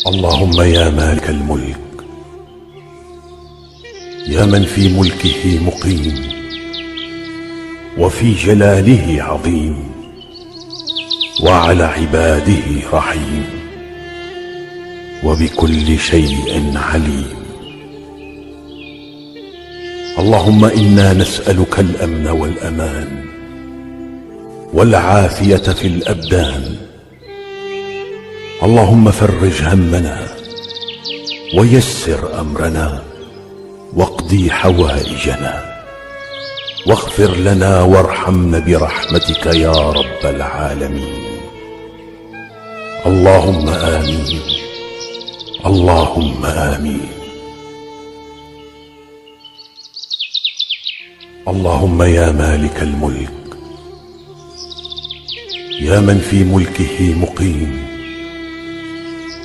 اللهم يا مالك الملك، يا من في ملكه مقيم وفي جلاله عظيم وعلى عباده رحيم وبكل شيء عليم. اللهم إنا نسألك الأمن والأمان والعافية في الأبدان. اللهم فرج همنا ويسر أمرنا واقضي حوائجنا واغفر لنا وارحمنا برحمتك يا رب العالمين. اللهم آمين، اللهم آمين. اللهم يا مالك الملك، يا من في ملكه مقيم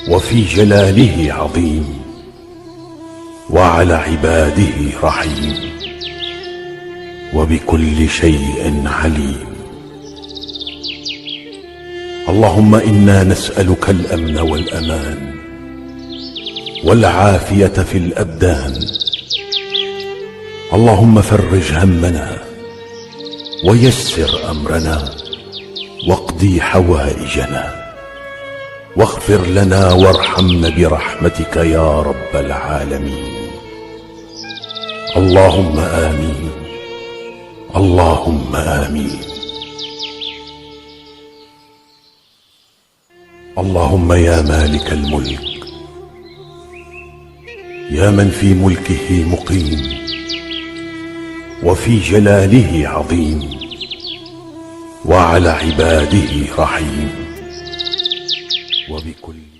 وفي جلاله عظيم وعلى عباده رحيم وبكل شيء عليم. اللهم إنا نسألك الأمن والأمان والعافية في الأبدان. اللهم فرج همنا ويسر أمرنا واقضي حوائجنا واغفر لنا وارحمنا برحمتك يا رب العالمين. اللهم آمين، اللهم آمين. اللهم يا مالك الملك، يا من في ملكه مقيم وفي جلاله عظيم وعلى عباده رحيم وبكل